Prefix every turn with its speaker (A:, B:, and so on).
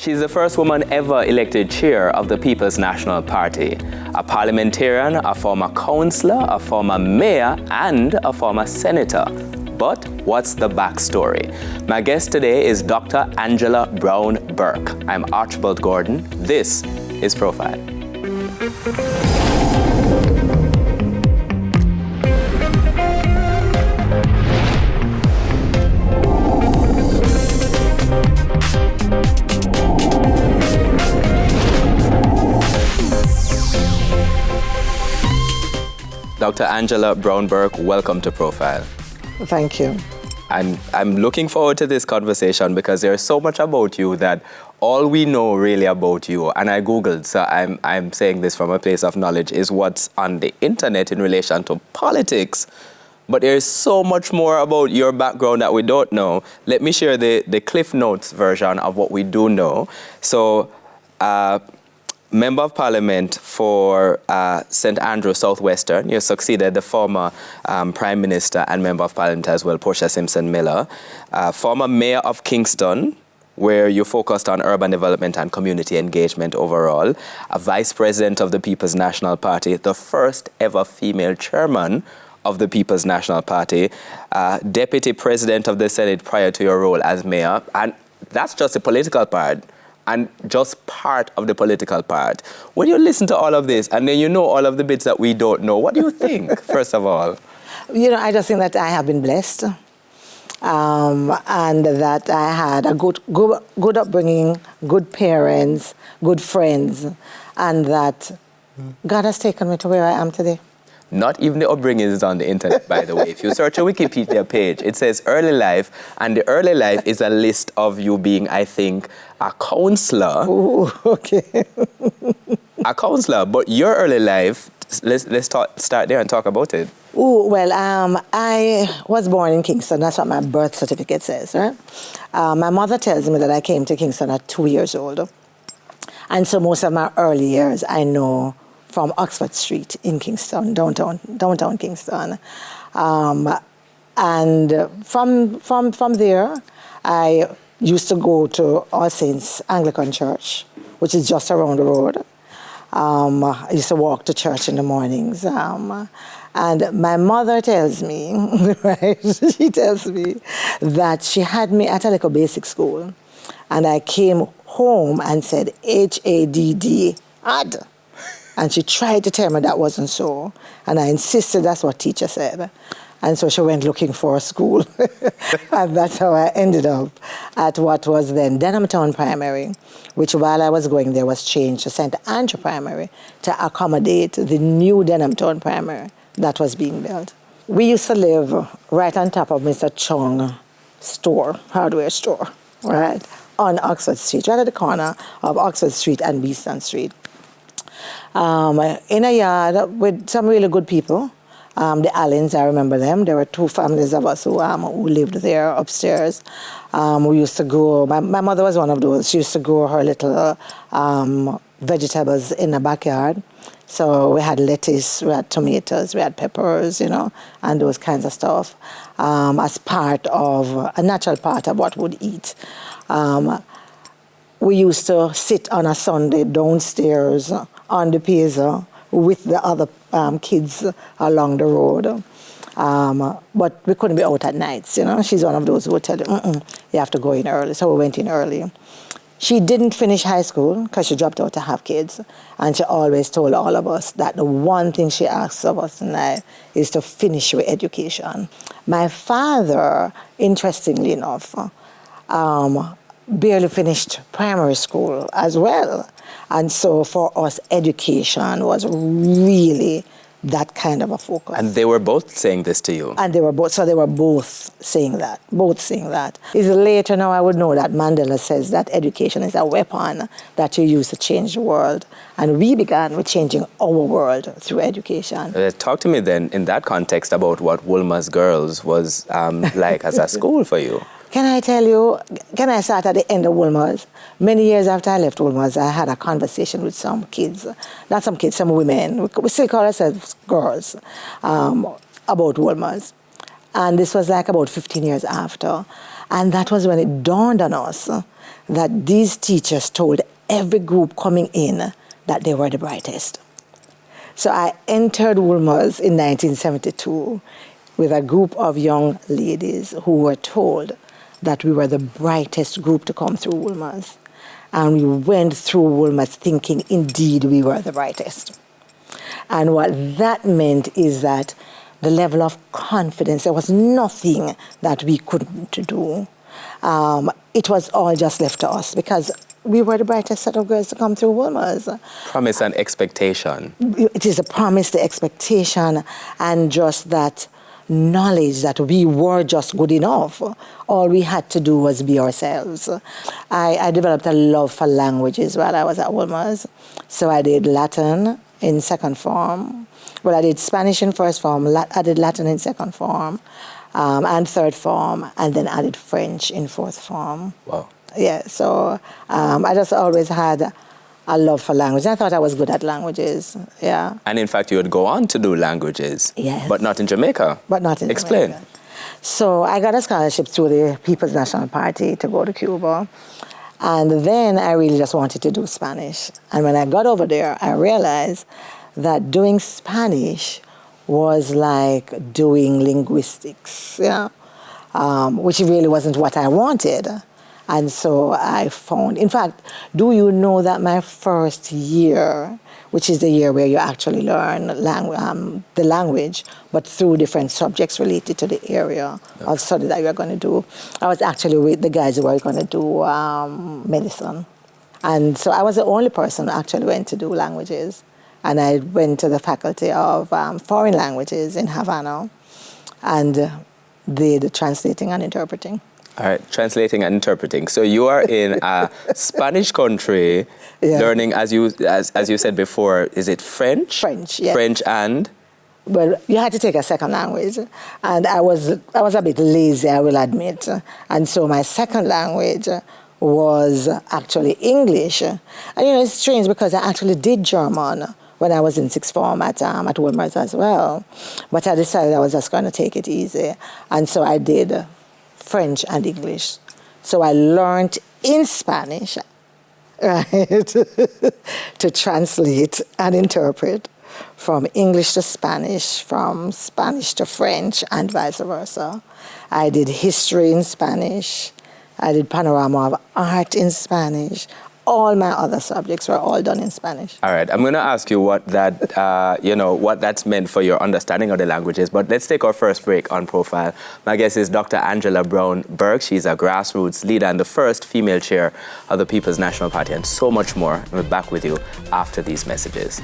A: She's the first woman ever elected chair of the People's National Party, a parliamentarian, a former councillor, a former mayor, and a former senator. But what's the backstory? My guest today is Dr. Angela Brown-Burke. I'm Archibald Gordon. This is Profile. Dr. Angela Brown-Burke, welcome to Profile.
B: Thank you.
A: I'm looking forward to this conversation because there's so much about you that all we know really about you, and I Googled, so I'm saying this from a place of knowledge, is what's on the internet in relation to politics. But there's so much more about your background that we don't know. Let me share the Cliff Notes version of what we do know. So, Member of Parliament for St. Andrew Southwestern. You succeeded the former Prime Minister and Member of Parliament as well, Portia Simpson-Miller. Former Mayor of Kingston, where you focused on urban development and community engagement overall. A Vice President of the People's National Party, the first ever female chairman of the People's National Party. Deputy President of the Senate prior to your role as Mayor. And that's just the political part. And just part of the political part. When you listen to all of this and then you know all of the bits that we don't know, what do you think, first of all?
B: You know, I just think that I have been blessed and that I had a good upbringing, good parents, good friends, and that God has taken me to where I am today.
A: Not even the upbringing is on the internet, by the way. If you search a Wikipedia page, it says early life, and the early life is a list of you being, I think, a counselor.
B: Ooh, okay.
A: A counselor, but your early life, let's start there and talk about it.
B: Ooh, well, I was born in Kingston. That's what my birth certificate says, right? My mother tells me that I came to Kingston at 2 years old. And so most of my early years I know from Oxford Street in Kingston, downtown Kingston. And from there, I used to go to All Saints Anglican Church, which is just around the road. I used to walk to church in the mornings. And my mother tells me, right, she tells me that she had me at a little basic school. And I came home and said, H-A-D-D, had. And she tried to tell me that wasn't so. And I insisted that's what teacher said. And so she went looking for a school. And that's how I ended up at what was then Denham Town Primary, which while I was going there was changed to St. Andrew Primary to accommodate the new Denham Town Primary that was being built. We used to live right on top of Mr. Chong's store, hardware store, right, on Oxford Street, right at the corner of Oxford Street and Beeston Street. In a yard with some really good people. The Allens, I remember them. There were two families of us who lived there upstairs. We used to grow, my mother was one of those. She used to grow her little vegetables in the backyard. So we had lettuce, we had tomatoes, we had peppers, you know, and those kinds of stuff as part of, a natural part of what we'd eat. We used to sit on a Sunday downstairs on the piazza with the other kids along the road. But we couldn't be out at nights, you know. She's one of those who would tell you, you have to go in early. So we went in early. She didn't finish high school because she dropped out to have kids. And she always told all of us that the one thing she asks of us now is to finish with education. My father, interestingly enough, barely finished primary school as well. And so for us, education was really that kind of a focus.
A: And they were both saying this to you?
B: And they were both saying that. It's later now I would know that Mandela says that education is a weapon that you use to change the world. And we began with changing our world through education.
A: Talk to me then, in that context, about what Wolmer's Girls was like as a school for you.
B: Can I tell you, can I start at the end of Wolmer's? Many years after I left Wolmer's, I had a conversation with some kids, not some kids, some women, we still call ourselves girls, about Wolmer's. And this was like about 15 years after. And that was when it dawned on us that these teachers told every group coming in that they were the brightest. So I entered Wolmer's in 1972 with a group of young ladies who were told that we were the brightest group to come through Wolmer's. And we went through Wolmer's thinking, indeed, we were the brightest. And what that meant is that the level of confidence, there was nothing that we couldn't do. It was all just left to us because we were the brightest set of girls to come through Wolmer's.
A: Promise and expectation.
B: It is a promise, the expectation, and just that knowledge that we were just good enough. All we had to do was be ourselves. I developed a love for languages while I was at Wolmer's. So I did Latin in second form. Well, I did Spanish in first form, I did Latin in second form, and third form, and then I did French in fourth form.
A: Wow.
B: Yeah, so I just always had a love for language. I thought I was good at languages, yeah.
A: And in fact, you would go on to do languages.
B: Yes.
A: But not in Jamaica.
B: But not in
A: Explain.
B: Jamaica. So I got a scholarship through the People's National Party to go to Cuba. And then I really just wanted to do Spanish. And when I got over there, I realized that doing Spanish was like doing linguistics, yeah, which really wasn't what I wanted. And so I found, in fact, do you know that my first year, which is the year where you actually learn the language, but through different subjects related to the area of study that you're going to do, I was actually with the guys who were going to do medicine. And so I was the only person who actually went to do languages. And I went to the Faculty of Foreign Languages in Havana and did translating and interpreting.
A: All right, translating and interpreting. So you are in a Spanish country, learning, as you said before, is it French?
B: French, yes.
A: French and?
B: Well, you had to take a second language. And I was a bit lazy, I will admit. And so my second language was actually English. And it's strange because I actually did German when I was in sixth form at Wolmer's as well. But I decided I was just going to take it easy. And so I did French and English. So I learned in Spanish, right, to translate and interpret from English to Spanish, from Spanish to French, and vice versa. I did history in Spanish. I did panorama of art in Spanish. All my other subjects were all done in Spanish.
A: All right, I'm going to ask you what that, what that's meant for your understanding of the languages, but let's take our first break on Profile. My guest is Dr. Angela Brown-Burke. She's a grassroots leader and the first female chair of the People's National Party, and so much more. We're back with you after these messages.